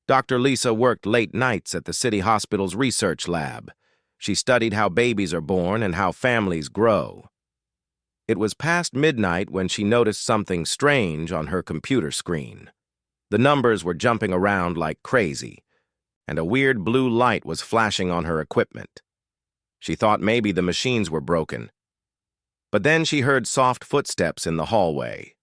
Dr. Lisa worked late nights at the city hospital's research lab. She studied how babies are born and how families grow. It was past midnight when she noticed something strange on her computer screen. The numbers were jumping around like crazy, and a weird blue light was flashing on her equipment. She thought maybe the machines were broken. But then she heard soft footsteps in the hallway.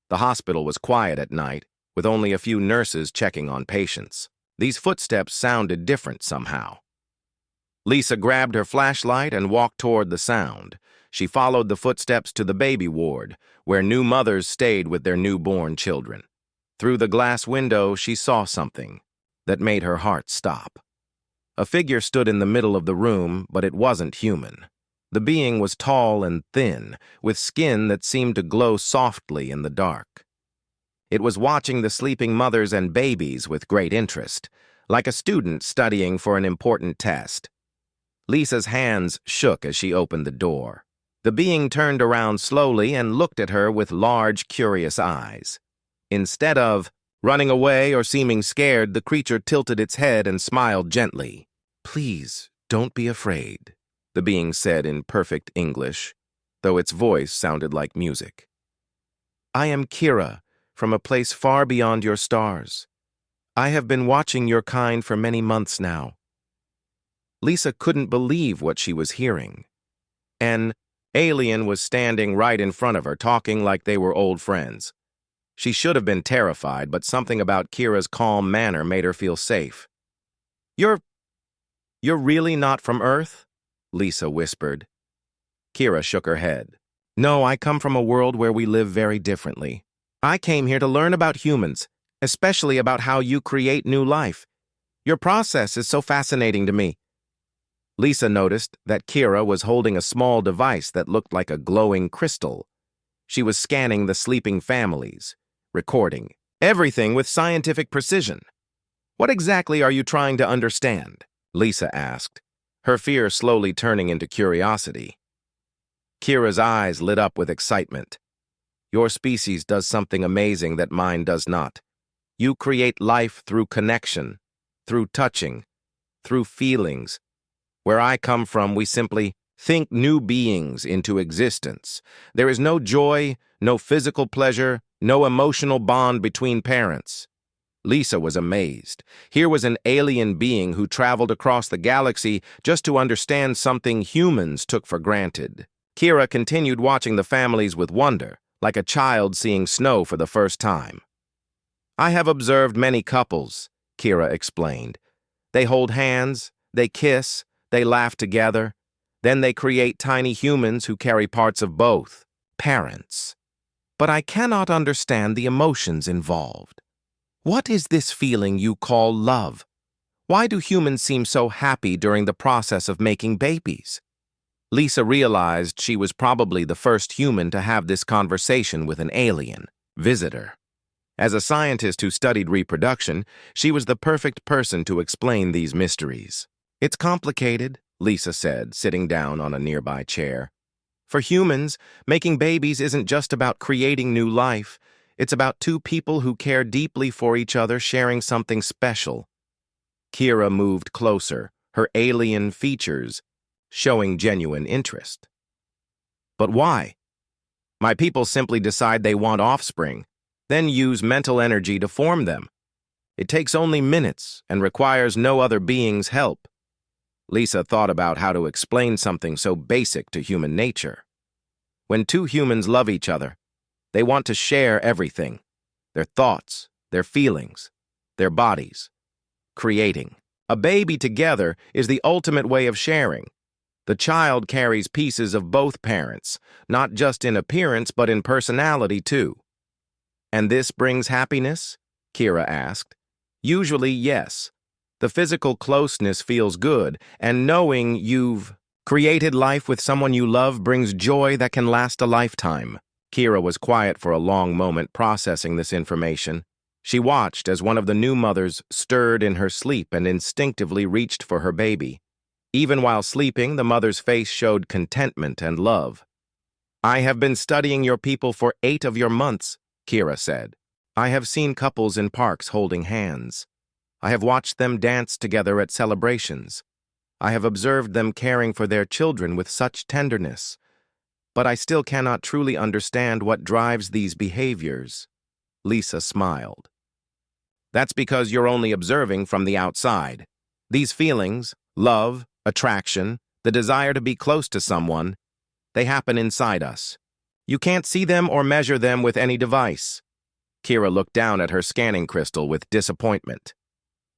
The hospital was quiet at night, with only a few nurses checking on patients. These footsteps sounded different somehow. Lisa grabbed her flashlight and walked toward the sound. She followed the footsteps to the baby ward, where new mothers stayed with their newborn children. Through the glass window, she saw something that made her heart stop. A figure stood in the middle of the room, but it wasn't human. The being was tall and thin, with skin that seemed to glow softly in the dark. It was watching the sleeping mothers and babies with great interest, like a student studying for an important test. Lisa's hands shook as she opened the door. The being turned around slowly and looked at her with large, curious eyes. Instead of running away or seeming scared, the creature tilted its head and smiled gently. "Please, don't be afraid," the being said in perfect English, though its voice sounded like music. "I am Kira, from a place far beyond your stars. I have been watching your kind for many months now." Lisa couldn't believe what she was hearing. An alien was standing right in front of her, talking like they were old friends. She should have been terrified, but something about Kira's calm manner made her feel safe. You're really not from Earth?" Lisa whispered. Kira shook her head. "No, I come from a world where we live very differently. I came here to learn about humans, especially about how you create new life. Your process is so fascinating to me." Lisa noticed that Kira was holding a small device that looked like a glowing crystal. She was scanning the sleeping families, recording everything with scientific precision. "What exactly are you trying to understand?" Lisa asked, her fear slowly turning into curiosity. Kira's eyes lit up with excitement. "Your species does something amazing that mine does not. You create life through connection, through touching, through feelings. Where I come from, we simply think new beings into existence. There is no joy, no physical pleasure, no emotional bond between parents." Lisa was amazed. Here was an alien being who traveled across the galaxy just to understand something humans took for granted. Kira continued watching the families with wonder, like a child seeing snow for the first time. "I have observed many couples," Kira explained. "They hold hands, they kiss, they laugh together. Then they create tiny humans who carry parts of both parents. But I cannot understand the emotions involved. What is this feeling you call love? Why do humans seem so happy during the process of making babies?" Lisa realized she was probably the first human to have this conversation with an alien visitor. As a scientist who studied reproduction, she was the perfect person to explain these mysteries. "It's complicated," Lisa said, sitting down on a nearby chair. "For humans, making babies isn't just about creating new life. It's about two people who care deeply for each other sharing something special." Kira moved closer, her alien features showing genuine interest. "But why?" "My people simply decide they want offspring, then use mental energy to form them. It takes only minutes and requires no other being's help." Lisa thought about how to explain something so basic to human nature. When two humans love each other, they want to share everything: their thoughts, their feelings, their bodies. Creating a baby together is the ultimate way of sharing. The child carries pieces of both parents, not just in appearance but in personality too. "And this brings happiness?" Kira asked. "Usually, yes. The physical closeness feels good, and knowing you've created life with someone you love brings joy that can last a lifetime." Kira was quiet for a long moment, processing this information. She watched as one of the new mothers stirred in her sleep and instinctively reached for her baby. Even while sleeping, the mother's face showed contentment and love. "I have been studying your people for 8 of your months," Kira said. "I have seen couples in parks holding hands. I have watched them dance together at celebrations. I have observed them caring for their children with such tenderness. But I still cannot truly understand what drives these behaviors. Lisa smiled. That's because you're only observing from the outside. These feelings, love, attraction, the desire to be close to someone, they happen inside us. You can't see them or measure them with any device. Kira looked down at her scanning crystal with disappointment.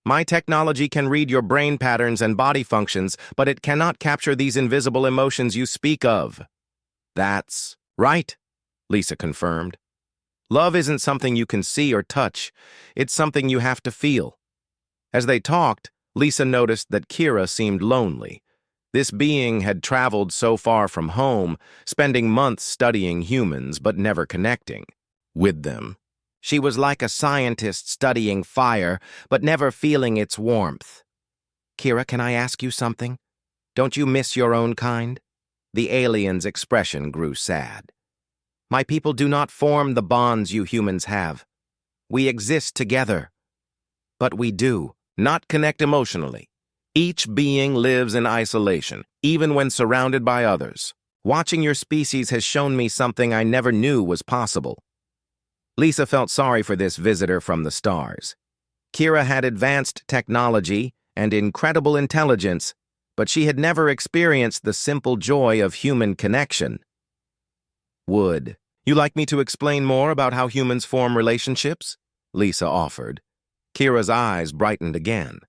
My technology can read your brain patterns and body functions, but it cannot capture these invisible emotions you speak of. That's right, Lisa confirmed. Love isn't something you can see or touch. It's something you have to feel. As they talked, Lisa noticed that Kira seemed lonely. This being had traveled so far from home, spending months studying humans but never connecting with them. She was like a scientist studying fire, but never feeling its warmth. Kira, can I ask you something? Don't you miss your own kind? The alien's expression grew sad. My people do not form the bonds you humans have. We exist together. But we do not connect emotionally. Each being lives in isolation, even when surrounded by others. Watching your species has shown me something I never knew was possible. Lisa felt sorry for this visitor from the stars. Kira had advanced technology and incredible intelligence, but she had never experienced the simple joy of human connection. Would you like me to explain more about how humans form relationships? Lisa offered. Kira's eyes brightened again.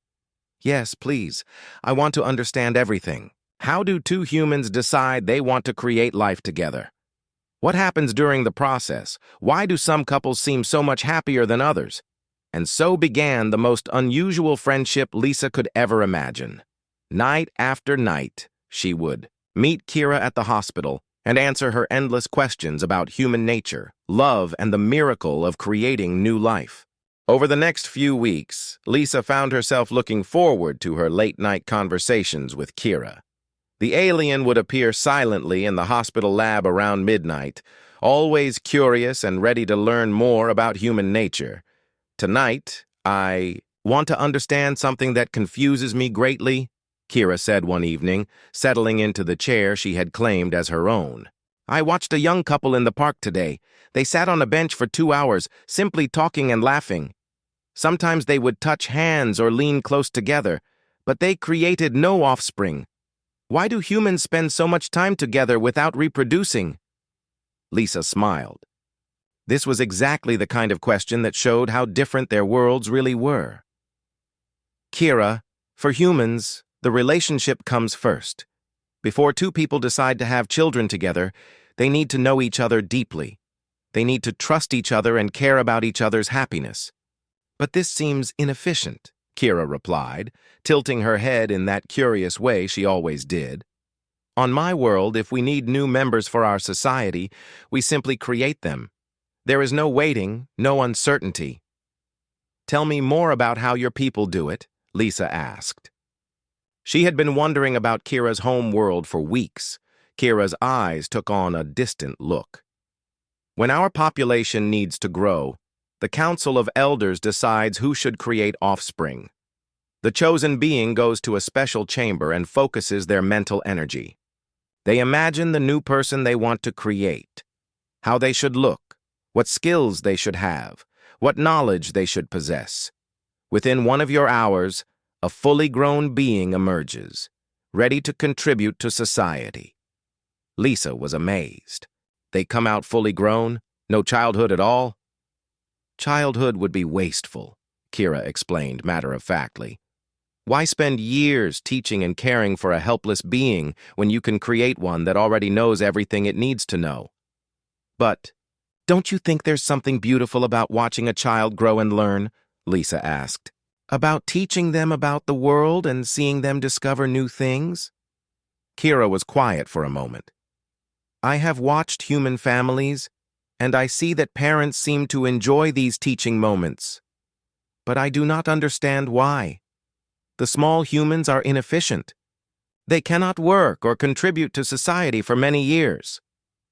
Yes, please. I want to understand everything. How do two humans decide they want to create life together? What happens during the process? Why do some couples seem so much happier than others? And so began the most unusual friendship Lisa could ever imagine. Night after night, she would meet Kira at the hospital and answer her endless questions about human nature, love, and the miracle of creating new life. Over the next few weeks, Lisa found herself looking forward to her late-night conversations with Kira. The alien would appear silently in the hospital lab around midnight, always curious and ready to learn more about human nature. Tonight, I want to understand something that confuses me greatly, Kira said one evening, settling into the chair she had claimed as her own. I watched a young couple in the park today. They sat on a bench for 2 hours, simply talking and laughing. Sometimes they would touch hands or lean close together, but they created no offspring. Why do humans spend so much time together without reproducing? Lisa smiled. This was exactly the kind of question that showed how different their worlds really were. Kira, for humans, the relationship comes first. Before two people decide to have children together, they need to know each other deeply. They need to trust each other and care about each other's happiness. But this seems inefficient, Kira replied, tilting her head in that curious way she always did. On my world, if we need new members for our society, we simply create them. There is no waiting, no uncertainty. Tell me more about how your people do it, Lisa asked. She had been wondering about Kira's home world for weeks. Kira's eyes took on a distant look. When our population needs to grow, the Council of Elders decides who should create offspring. The chosen being goes to a special chamber and focuses their mental energy. They imagine the new person they want to create, how they should look, what skills they should have, what knowledge they should possess. Within 1 of your hours, a fully grown being emerges, ready to contribute to society. Lisa was amazed. They come out fully grown? No childhood at all? Childhood would be wasteful, Kira explained matter-of-factly. Why spend years teaching and caring for a helpless being when you can create one that already knows everything it needs to know? But don't you think there's something beautiful about watching a child grow and learn? Lisa asked. About teaching them about the world and seeing them discover new things? Kira was quiet for a moment. I have watched human families, and I see that parents seem to enjoy these teaching moments. But I do not understand why. The small humans are inefficient. They cannot work or contribute to society for many years.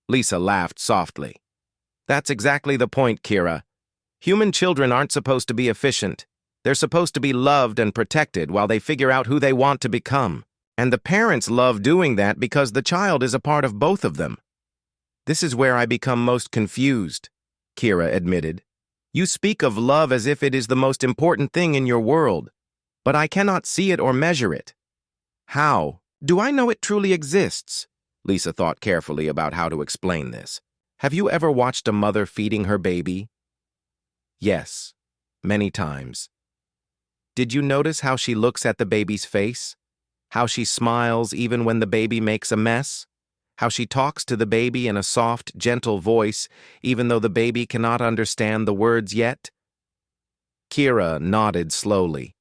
Lisa laughed softly. That's exactly the point, Kira. Human children aren't supposed to be efficient. They're supposed to be loved and protected while they figure out who they want to become. And the parents love doing that because the child is a part of both of them. This is where I become most confused, Kira admitted. You speak of love as if it is the most important thing in your world, but I cannot see it or measure it. How do I know it truly exists? Lisa thought carefully about how to explain this. Have you ever watched a mother feeding her baby? Yes, many times. Did you notice how she looks at the baby's face? How she smiles even when the baby makes a mess? How she talks to the baby in a soft, gentle voice, even though the baby cannot understand the words yet? Kira nodded slowly.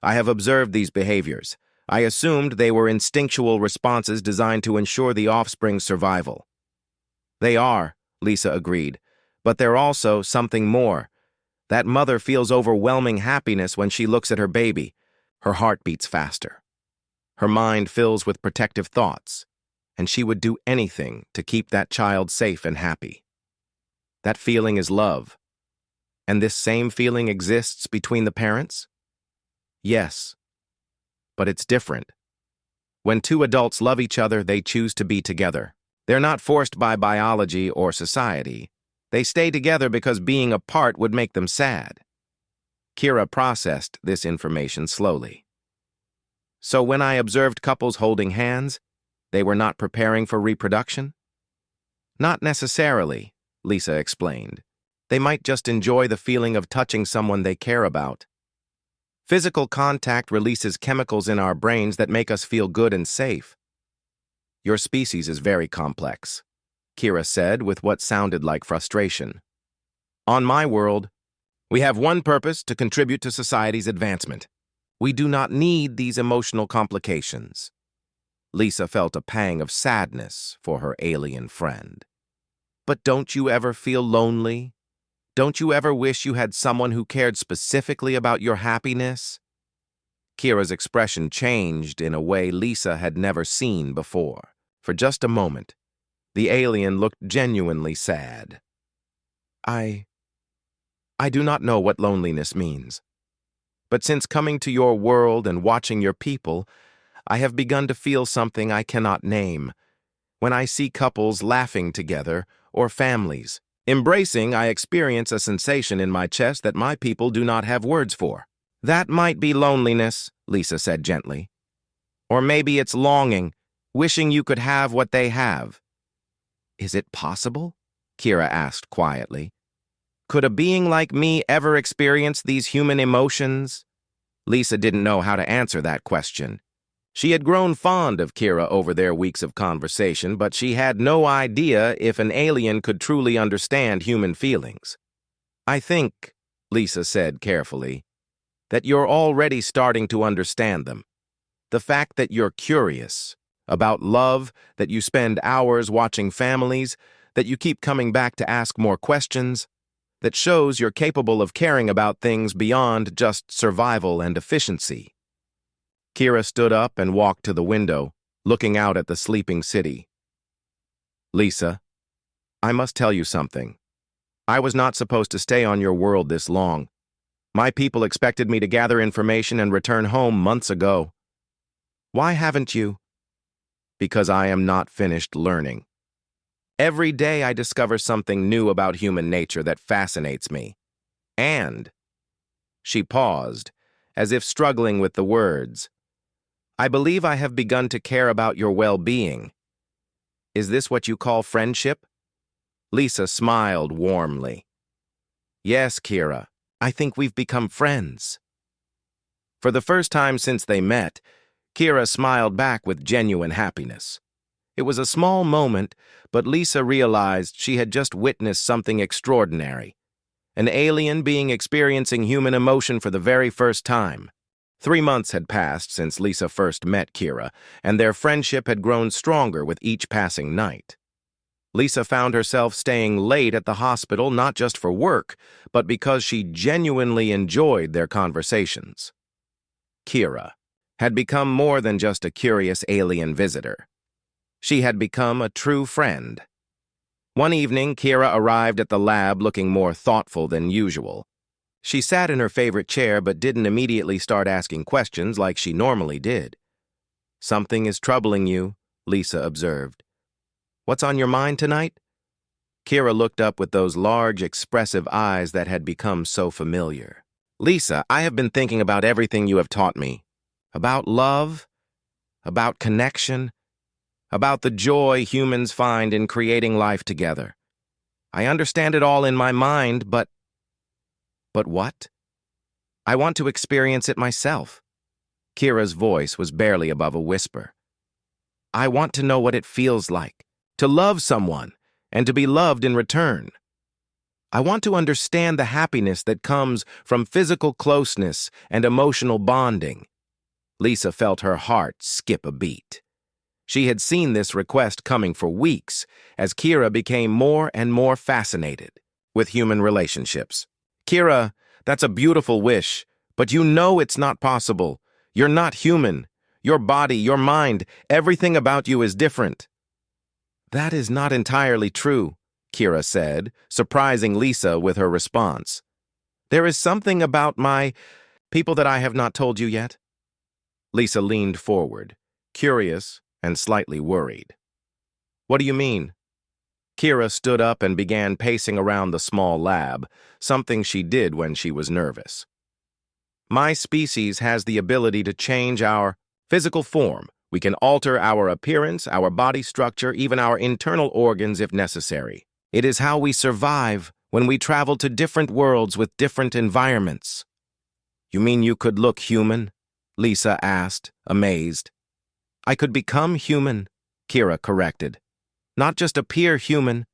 I have observed these behaviors. I assumed they were instinctual responses designed to ensure the offspring's survival. They are, Lisa agreed, but they're also something more. That mother feels overwhelming happiness when she looks at her baby. Her heart beats faster. Her mind fills with protective thoughts, and she would do anything to keep that child safe and happy. That feeling is love. And this same feeling exists between the parents? Yes, but it's different. When two adults love each other, they choose to be together. They're not forced by biology or society. They stay together because being apart would make them sad. Kira processed this information slowly. So when I observed couples holding hands, they were not preparing for reproduction? Not necessarily, Lisa explained. They might just enjoy the feeling of touching someone they care about. Physical contact releases chemicals in our brains that make us feel good and safe. Your species is very complex, Kira said with what sounded like frustration. On my world, we have one purpose: to contribute to society's advancement. We do not need these emotional complications. Lisa felt a pang of sadness for her alien friend. But don't you ever feel lonely? Don't you ever wish you had someone who cared specifically about your happiness? Kira's expression changed in a way Lisa had never seen before. For just a moment, the alien looked genuinely sad. I do not know what loneliness means. But since coming to your world and watching your people, I have begun to feel something I cannot name. When I see couples laughing together, or families embracing, I experience a sensation in my chest that my people do not have words for. That might be loneliness, Lisa said gently. Or maybe it's longing, wishing you could have what they have. Is it possible? Kira asked quietly. Could a being like me ever experience these human emotions? Lisa didn't know how to answer that question. She had grown fond of Kira over their weeks of conversation, but she had no idea if an alien could truly understand human feelings. I think, Lisa said carefully, that you're already starting to understand them. The fact that you're curious about love, that you spend hours watching families, that you keep coming back to ask more questions, that shows you're capable of caring about things beyond just survival and efficiency. Kira stood up and walked to the window, looking out at the sleeping city. Lisa, I must tell you something. I was not supposed to stay on your world this long. My people expected me to gather information and return home months ago. Why haven't you? Because I am not finished learning. Every day I discover something new about human nature that fascinates me. And, she paused, as if struggling with the words, I believe I have begun to care about your well-being. Is this what you call friendship? Lisa smiled warmly. Yes, Kira, I think we've become friends. For the first time since they met, Kira smiled back with genuine happiness. It was a small moment, but Lisa realized she had just witnessed something extraordinary. An alien being experiencing human emotion for the very first time. 3 months had passed since Lisa first met Kira, and their friendship had grown stronger with each passing night. Lisa found herself staying late at the hospital not just for work, but because she genuinely enjoyed their conversations. Kira had become more than just a curious alien visitor. She had become a true friend. One evening, Kira arrived at the lab looking more thoughtful than usual. She sat in her favorite chair but didn't immediately start asking questions like she normally did. "Something is troubling you," Lisa observed. "What's on your mind tonight?" Kira looked up with those large, expressive eyes that had become so familiar. "Lisa, I have been thinking about everything you have taught me. About love, about connection, about the joy humans find in creating life together. I understand it all in my mind, but... But what? I want to experience it myself." Kira's voice was barely above a whisper. "I want to know what it feels like, to love someone, and to be loved in return. I want to understand the happiness that comes from physical closeness and emotional bonding." Lisa felt her heart skip a beat. She had seen this request coming for weeks as Kira became more and more fascinated with human relationships. "Kira, that's a beautiful wish, but you know it's not possible. You're not human. Your body, your mind, everything about you is different." "That is not entirely true," Kira said, surprising Lisa with her response. "There is something about my people that I have not told you yet." Lisa leaned forward, curious and slightly worried. "What do you mean?" Kira stood up and began pacing around the small lab, something she did when she was nervous. "My species has the ability to change our physical form. We can alter our appearance, our body structure, even our internal organs if necessary. It is how we survive when we travel to different worlds with different environments." "You mean you could look human?" Lisa asked, amazed. "I could become human," Kira corrected. "Not just appear human,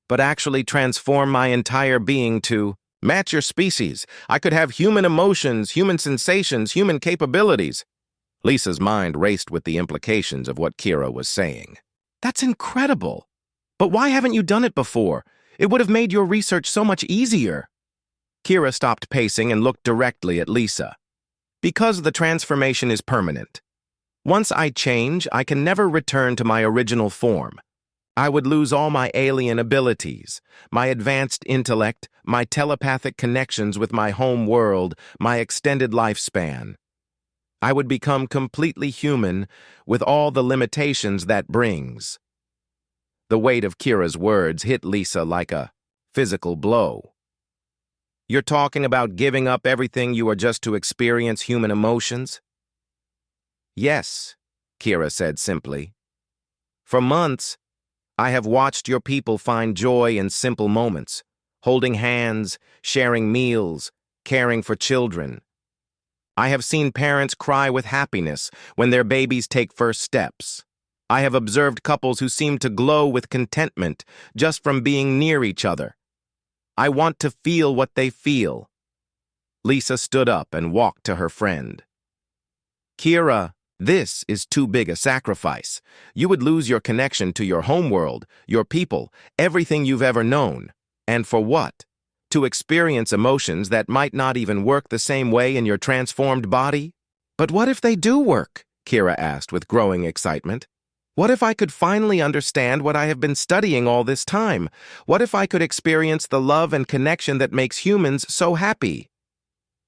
but actually transform my entire being to match your species. I could have human emotions, human sensations, human capabilities." Lisa's mind raced with the implications of what Kira was saying. "That's incredible. But why haven't you done it before? It would have made your research so much easier." Kira stopped pacing and looked directly at Lisa. "Because the transformation is permanent. Once I change, I can never return to my original form. I would lose all my alien abilities, my advanced intellect, my telepathic connections with my home world, my extended lifespan. I would become completely human with all the limitations that brings." The weight of Kira's words hit Lisa like a physical blow. "You're talking about giving up everything you are just to experience human emotions?" "Yes," Kira said simply. "For months, I have watched your people find joy in simple moments, holding hands, sharing meals, caring for children. I have seen parents cry with happiness when their babies take first steps. I have observed couples who seem to glow with contentment just from being near each other. I want to feel what they feel." Lisa stood up and walked to her friend. "Kira, this is too big a sacrifice. You would lose your connection to your homeworld, your people, everything you've ever known. And for what? To experience emotions that might not even work the same way in your transformed body?" "But what if they do work?" Kira asked with growing excitement. "What if I could finally understand what I have been studying all this time? What if I could experience the love and connection that makes humans so happy?"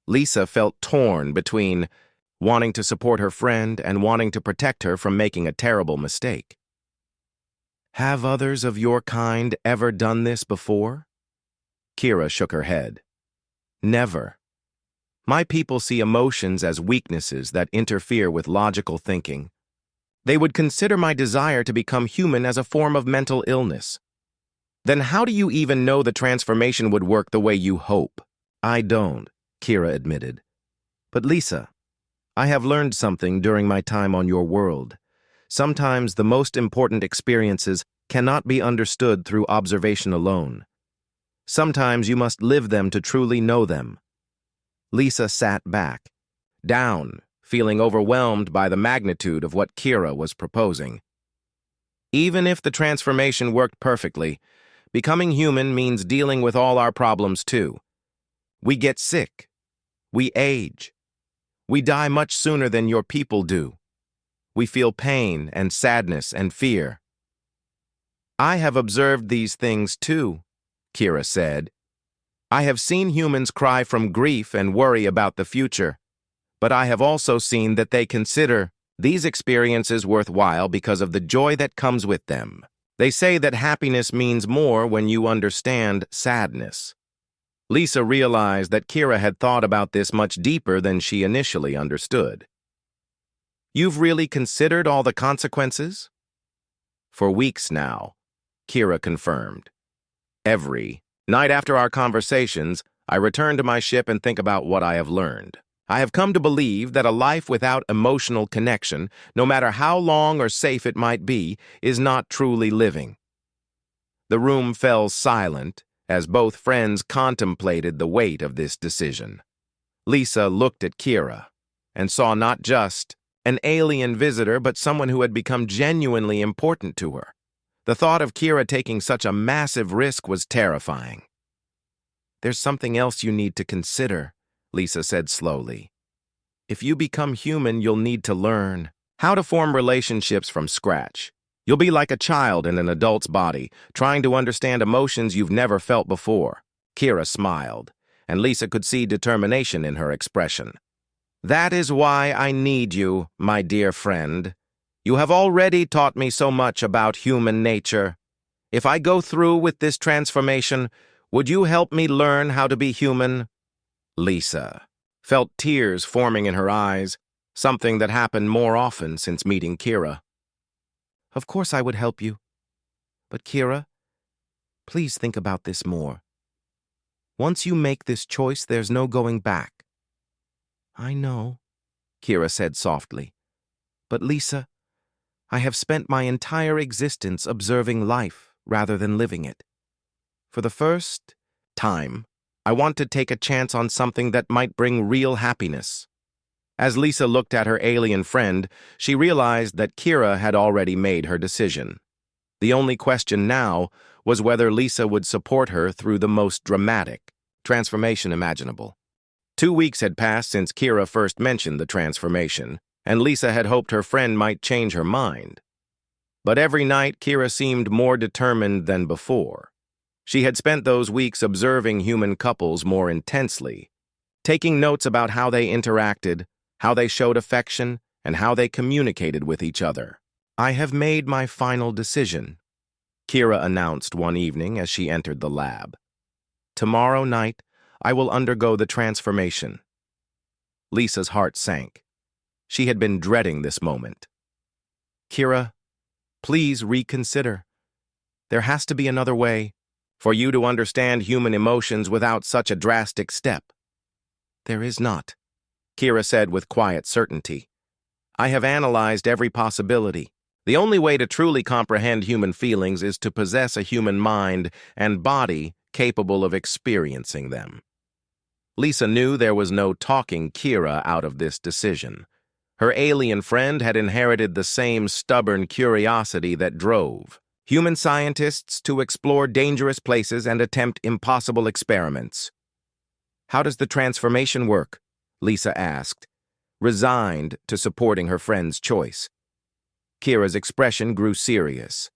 Lisa felt torn between wanting to support her friend and wanting to protect her from making a terrible mistake. "Have others of your kind ever done this before?" Kira shook her head. "Never. My people see emotions as weaknesses that interfere with logical thinking. They would consider my desire to become human as a form of mental illness. Then how do you even know the transformation would work the way you hope?" "I don't," Kira admitted. "But Lisa, I have learned something during my time on your world. Sometimes the most important experiences cannot be understood through observation alone. Sometimes you must live them to truly know them." Lisa sat back, down, feeling overwhelmed by the magnitude of what Kira was proposing. "Even if the transformation worked perfectly, becoming human means dealing with all our problems too. We get sick. We age. We die much sooner than your people do. We feel pain and sadness and fear." "I have observed these things too," Kira said. I have seen humans cry from grief and worry about the future, but I have also seen that they consider these experiences worthwhile because of the joy that comes with them. They say that happiness means more when you understand sadness. Lisa realized that Kira had thought about this much deeper than she initially understood. You've really considered all the consequences? For weeks now, Kira confirmed. Every night after our conversations, I return to my ship and think about what I have learned. I have come to believe that a life without emotional connection, no matter how long or safe it might be, is not truly living. The room fell silent as both friends contemplated the weight of this decision. Lisa looked at Kira and saw not just an alien visitor, but someone who had become genuinely important to her. The thought of Kira taking such a massive risk was terrifying. There's something else you need to consider, Lisa said slowly. If you become human, you'll need to learn how to form relationships from scratch. You'll be like a child in an adult's body, trying to understand emotions you've never felt before. Kira smiled, and Lisa could see determination in her expression. That is why I need you, my dear friend. You have already taught me so much about human nature. If I go through with this transformation, would you help me learn how to be human? Lisa felt tears forming in her eyes, something that happened more often since meeting Kira. Of course I would help you. But Kira, please think about this more. Once you make this choice, there's no going back. I know, Kira said softly. But Lisa, I have spent my entire existence observing life rather than living it. For the first time, I want to take a chance on something that might bring real happiness. As Lisa looked at her alien friend, she realized that Kira had already made her decision. The only question now was whether Lisa would support her through the most dramatic transformation imaginable. 2 weeks had passed since Kira first mentioned the transformation, and Lisa had hoped her friend might change her mind. But every night, Kira seemed more determined than before. She had spent those weeks observing human couples more intensely, taking notes about how they interacted, how they showed affection, and how they communicated with each other. I have made my final decision, Kira announced one evening as she entered the lab. Tomorrow night, I will undergo the transformation. Lisa's heart sank. She had been dreading this moment. Kira, please reconsider. There has to be another way for you to understand human emotions without such a drastic step. There is not, Kira said with quiet certainty. I have analyzed every possibility. The only way to truly comprehend human feelings is to possess a human mind and body capable of experiencing them. Lisa knew there was no talking Kira out of this decision. Her alien friend had inherited the same stubborn curiosity that drove human scientists to explore dangerous places and attempt impossible experiments. How does the transformation work? Lisa asked, resigned to supporting her friend's choice. Kira's expression grew serious.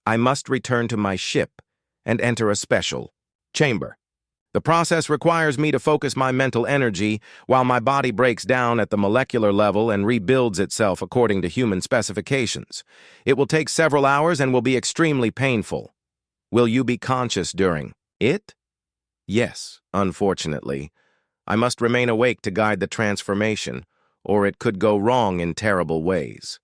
I must return to my ship and enter a special chamber. The process requires me to focus my mental energy while my body breaks down at the molecular level and rebuilds itself according to human specifications. It will take several hours and will be extremely painful. Will you be conscious during it? Yes, unfortunately. I must remain awake to guide the transformation, or it could go wrong in terrible ways.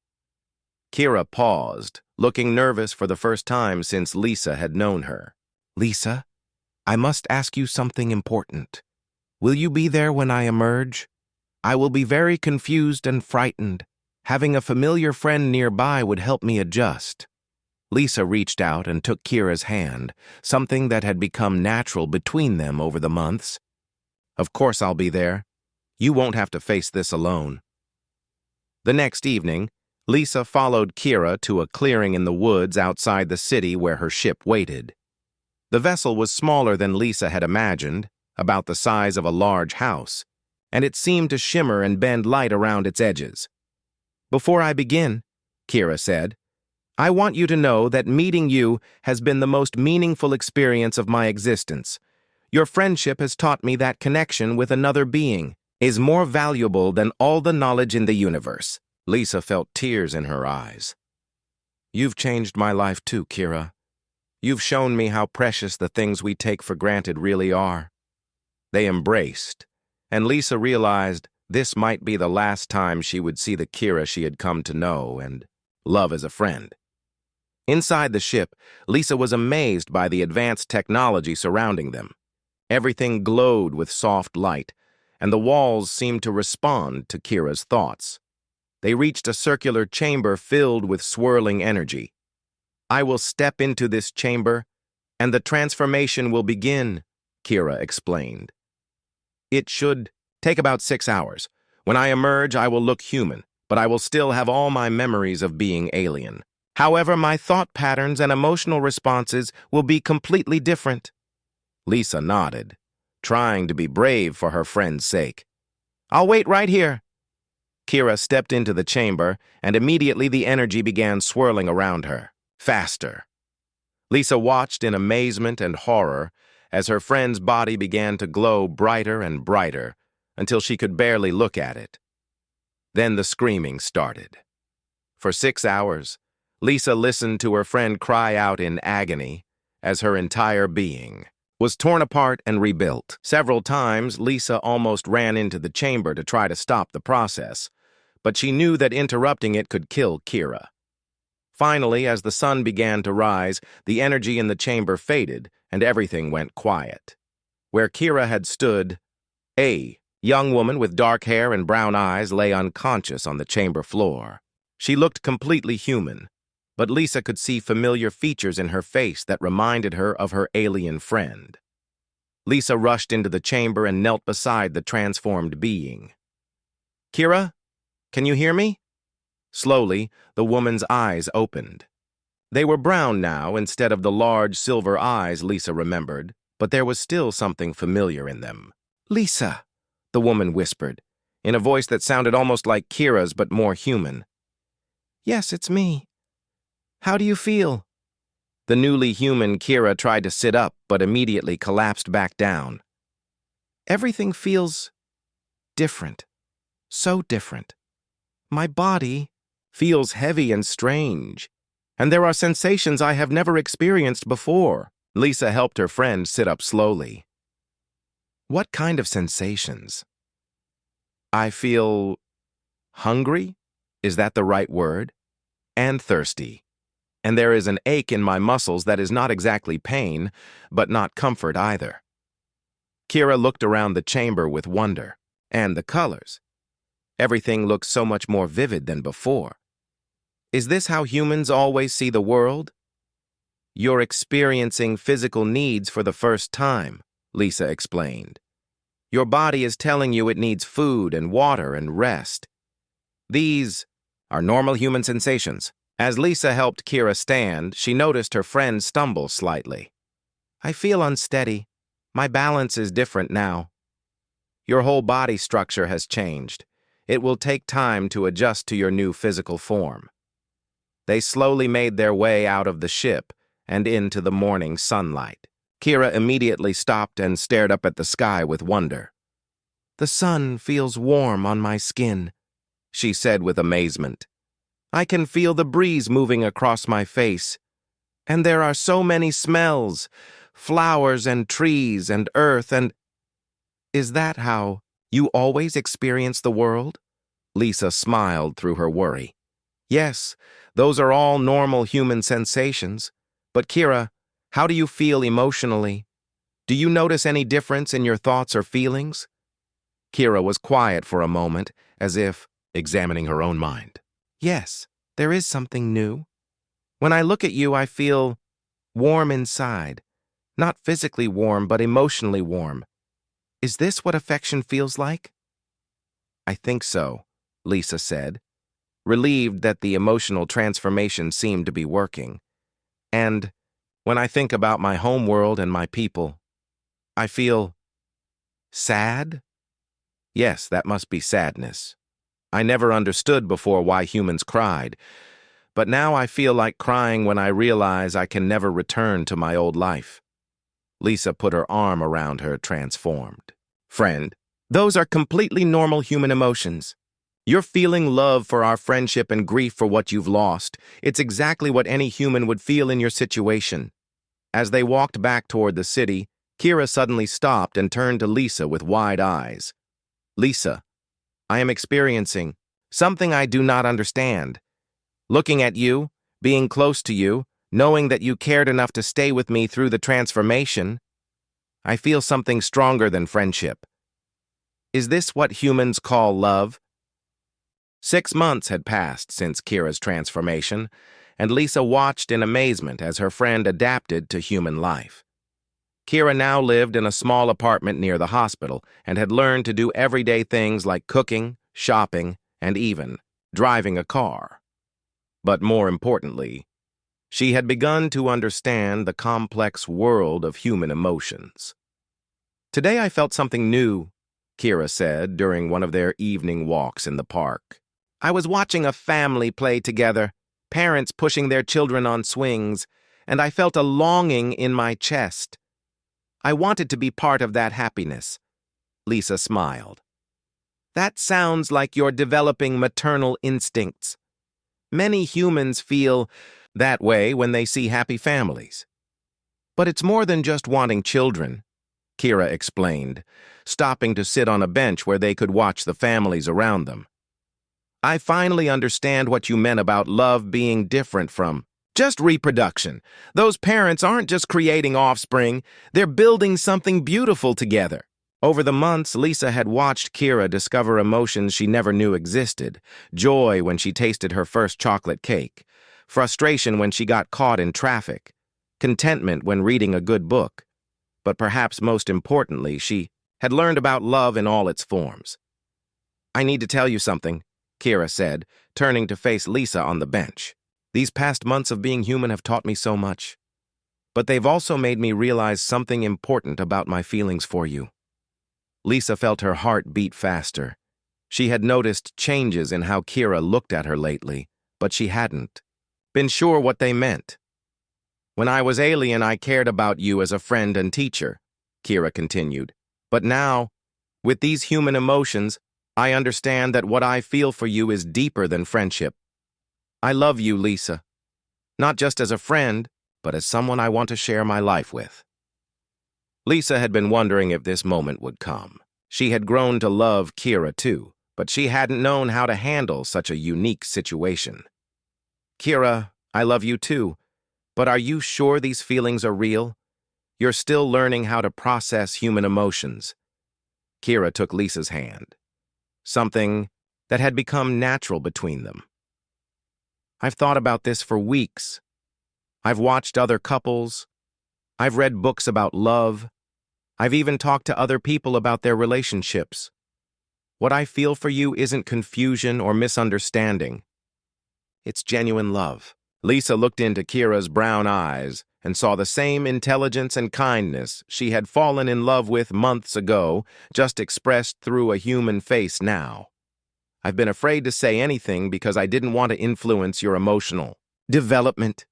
Kira paused, looking nervous for the first time since Lisa had known her. Lisa? I must ask you something important. Will you be there when I emerge? I will be very confused and frightened. Having a familiar friend nearby would help me adjust. Lisa reached out and took Kira's hand, something that had become natural between them over the months. Of course I'll be there. You won't have to face this alone. The next evening, Lisa followed Kira to a clearing in the woods outside the city where her ship waited. The vessel was smaller than Lisa had imagined, about the size of a large house, and it seemed to shimmer and bend light around its edges. Before I begin, Kira said, I want you to know that meeting you has been the most meaningful experience of my existence. Your friendship has taught me that connection with another being is more valuable than all the knowledge in the universe. Lisa felt tears in her eyes. You've changed my life too, Kira. You've shown me how precious the things we take for granted really are. They embraced, and Lisa realized this might be the last time she would see the Kira she had come to know and love as a friend. Inside the ship, Lisa was amazed by the advanced technology surrounding them. Everything glowed with soft light, and the walls seemed to respond to Kira's thoughts. They reached a circular chamber filled with swirling energy. I will step into this chamber, and the transformation will begin, Kira explained. It should take about 6 hours. When I emerge, I will look human, but I will still have all my memories of being alien. However, my thought patterns and emotional responses will be completely different. Lisa nodded, trying to be brave for her friend's sake. I'll wait right here. Kira stepped into the chamber, and immediately the energy began swirling around her, faster. Lisa watched in amazement and horror as her friend's body began to glow brighter and brighter until she could barely look at it. Then the screaming started. For 6 hours, Lisa listened to her friend cry out in agony as her entire being was torn apart and rebuilt. Several times, Lisa almost ran into the chamber to try to stop the process, but she knew that interrupting it could kill Kira. Finally, as the sun began to rise, the energy in the chamber faded and everything went quiet. Where Kira had stood, a young woman with dark hair and brown eyes lay unconscious on the chamber floor. She looked completely human, but Lisa could see familiar features in her face that reminded her of her alien friend. Lisa rushed into the chamber and knelt beside the transformed being. Kira, can you hear me? Slowly, the woman's eyes opened. They were brown now instead of the large silver eyes Lisa remembered, but there was still something familiar in them. Lisa, the woman whispered, in a voice that sounded almost like Kira's but more human. Yes, it's me. How do you feel? The newly human Kira tried to sit up but immediately collapsed back down. Everything feels different. So different. My body feels heavy and strange, and there are sensations I have never experienced before. Lisa helped her friend sit up slowly. What kind of sensations? I feel hungry? Is that the right word? And thirsty. And there is an ache in my muscles that is not exactly pain, but not comfort either. Kira looked around the chamber with wonder. And the colors. Everything looks so much more vivid than before. Is this how humans always see the world? You're experiencing physical needs for the first time, Lisa explained. Your body is telling you it needs food and water and rest. These are normal human sensations. As Lisa helped Kira stand, she noticed her friend stumble slightly. I feel unsteady. My balance is different now. Your whole body structure has changed. It will take time to adjust to your new physical form. They slowly made their way out of the ship and into the morning sunlight. Kira immediately stopped and stared up at the sky with wonder. The sun feels warm on my skin, she said with amazement. I can feel the breeze moving across my face. And there are so many smells, flowers and trees and earth and... Is that how you always experience the world? Lisa smiled through her worry. Yes, those are all normal human sensations. But Kira, how do you feel emotionally? Do you notice any difference in your thoughts or feelings? Kira was quiet for a moment, as if examining her own mind. Yes, there is something new. When I look at you, I feel warm inside. Not physically warm, but emotionally warm. Is this what affection feels like? I think so, Lisa said, relieved that the emotional transformation seemed to be working. And when I think about my home world and my people, I feel sad? Yes, that must be sadness. I never understood before why humans cried, but now I feel like crying when I realize I can never return to my old life. Lisa put her arm around her, transformed. Friend, those are completely normal human emotions. You're feeling love for our friendship and grief for what you've lost. It's exactly what any human would feel in your situation. As they walked back toward the city, Kira suddenly stopped and turned to Lisa with wide eyes. Lisa, I am experiencing something I do not understand. Looking at you, being close to you, knowing that you cared enough to stay with me through the transformation, I feel something stronger than friendship. Is this what humans call love? 6 months had passed since Kira's transformation, and Lisa watched in amazement as her friend adapted to human life. Kira now lived in a small apartment near the hospital and had learned to do everyday things like cooking, shopping, and even driving a car. But more importantly, she had begun to understand the complex world of human emotions. Today I felt something new, Kira said during one of their evening walks in the park. I was watching a family play together, parents pushing their children on swings, and I felt a longing in my chest. I wanted to be part of that happiness. Lisa smiled. That sounds like you're developing maternal instincts. Many humans feel that way when they see happy families. But it's more than just wanting children, Kira explained, stopping to sit on a bench where they could watch the families around them. I finally understand what you meant about love being different from just reproduction. Those parents aren't just creating offspring, they're building something beautiful together. Over the months, Lisa had watched Kira discover emotions she never knew existed. Joy when she tasted her first chocolate cake, frustration when she got caught in traffic, contentment when reading a good book. But perhaps most importantly, she had learned about love in all its forms. I need to tell you something, Kira said, turning to face Lisa on the bench. These past months of being human have taught me so much. But they've also made me realize something important about my feelings for you. Lisa felt her heart beat faster. She had noticed changes in how Kira looked at her lately, but she hadn't been sure what they meant. When I was alien, I cared about you as a friend and teacher, Kira continued. But now, with these human emotions, I understand that what I feel for you is deeper than friendship. I love you, Lisa. Not just as a friend, but as someone I want to share my life with. Lisa had been wondering if this moment would come. She had grown to love Kira too, but she hadn't known how to handle such a unique situation. Kira, I love you too, but are you sure these feelings are real? You're still learning how to process human emotions. Kira took Lisa's hand, something that had become natural between them. I've thought about this for weeks. I've watched other couples. I've read books about love. I've even talked to other people about their relationships. What I feel for you isn't confusion or misunderstanding. It's genuine love. Lisa looked into Kira's brown eyes and saw the same intelligence and kindness she had fallen in love with months ago, just expressed through a human face now. I've been afraid to say anything because I didn't want to influence your emotional development.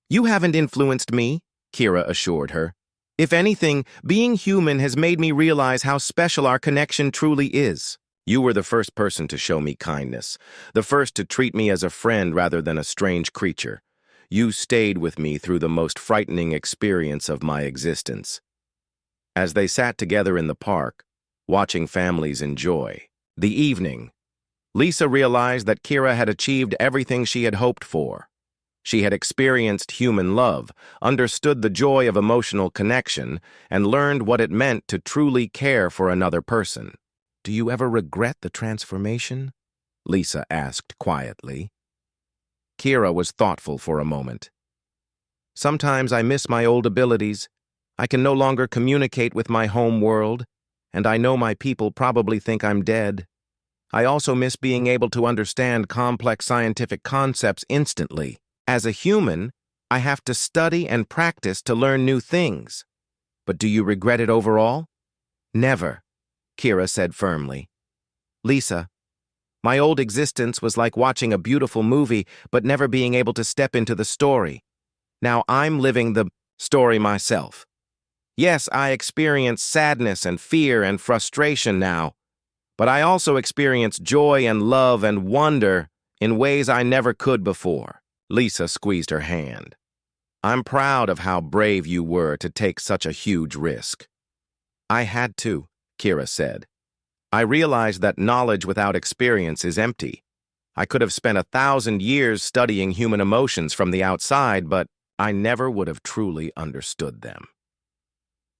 You haven't influenced me, Kira assured her. If anything, being human has made me realize how special our connection truly is. You were the first person to show me kindness, the first to treat me as a friend rather than a strange creature. You stayed with me through the most frightening experience of my existence. As they sat together in the park, watching families enjoy the evening, Lisa realized that Kira had achieved everything she had hoped for. She had experienced human love, understood the joy of emotional connection, and learned what it meant to truly care for another person. Do you ever regret the transformation? Lisa asked quietly. Kira was thoughtful for a moment. Sometimes I miss my old abilities. I can no longer communicate with my home world, and I know my people probably think I'm dead. I also miss being able to understand complex scientific concepts instantly. As a human, I have to study and practice to learn new things. But do you regret it overall? Never, Kira said firmly. Lisa, my old existence was like watching a beautiful movie but never being able to step into the story. Now I'm living the story myself. Yes, I experience sadness and fear and frustration now, but I also experience joy and love and wonder in ways I never could before. Lisa squeezed her hand. I'm proud of how brave you were to take such a huge risk. I had to, Kira said. I realized that knowledge without experience is empty. I could have spent 1,000 years studying human emotions from the outside, but I never would have truly understood them.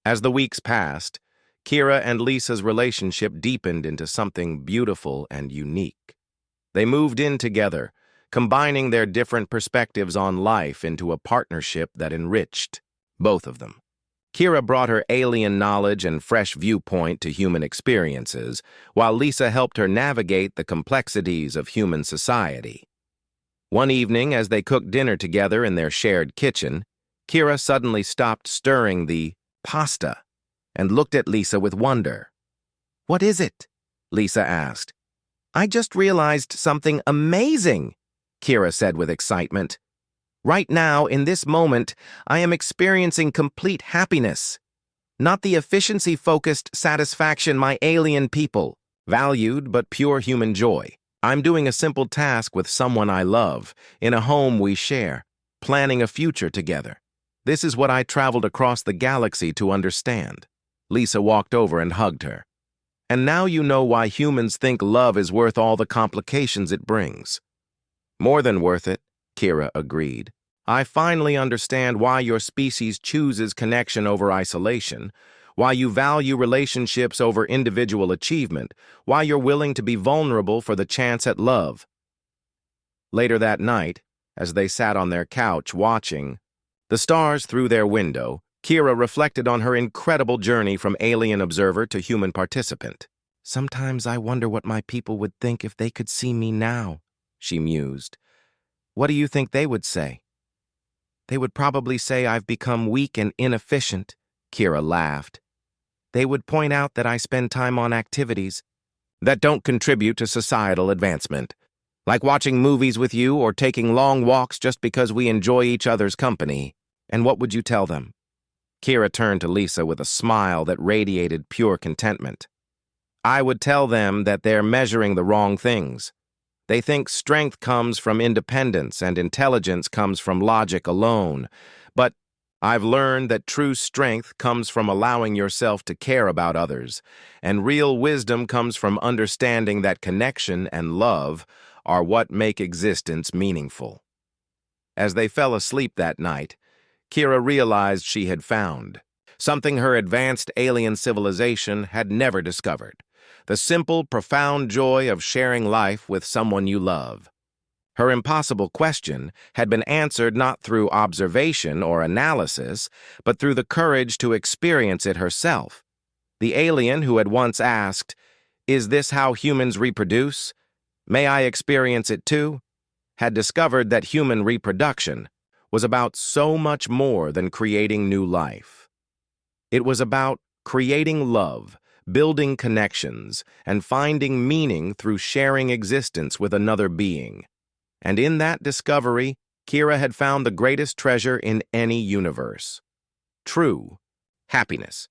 As the weeks passed, Kira and Lisa's relationship deepened into something beautiful and unique. They moved in together, combining their different perspectives on life into a partnership that enriched both of them. Kira brought her alien knowledge and fresh viewpoint to human experiences, while Lisa helped her navigate the complexities of human society. One evening, as they cooked dinner together in their shared kitchen, Kira suddenly stopped stirring the pasta and looked at Lisa with wonder. "What is it?" Lisa asked. "I just realized something amazing," Kira said with excitement. "Right now, in this moment, I am experiencing complete happiness. Not the efficiency-focused satisfaction my alien people valued, but pure human joy. I'm doing a simple task with someone I love, in a home we share, planning a future together. This is what I traveled across the galaxy to understand." Lisa walked over and hugged her. "And now you know why humans think love is worth all the complications it brings." "More than worth it," Kira agreed. "I finally understand why your species chooses connection over isolation, why you value relationships over individual achievement, why you're willing to be vulnerable for the chance at love." Later that night, as they sat on their couch watching the stars through their window, Kira reflected on her incredible journey from alien observer to human participant. "Sometimes I wonder what my people would think if they could see me now," she mused. "What do you think they would say?" "They would probably say I've become weak and inefficient," Kira laughed. "They would point out that I spend time on activities that don't contribute to societal advancement, like watching movies with you or taking long walks just because we enjoy each other's company. And what would you tell them?" Kira turned to Lisa with a smile that radiated pure contentment. "I would tell them that they're measuring the wrong things. They think strength comes from independence and intelligence comes from logic alone. But I've learned that true strength comes from allowing yourself to care about others, and real wisdom comes from understanding that connection and love are what make existence meaningful." As they fell asleep that night, Kira realized she had found something her advanced alien civilization had never discovered: the simple, profound joy of sharing life with someone you love. Her impossible question had been answered not through observation or analysis, but through the courage to experience it herself. The alien who had once asked, "Is this how humans reproduce? May I experience it too?" had discovered that human reproduction was about so much more than creating new life. It was about creating love, building connections, and finding meaning through sharing existence with another being. And in that discovery, Kira had found the greatest treasure in any universe: true happiness.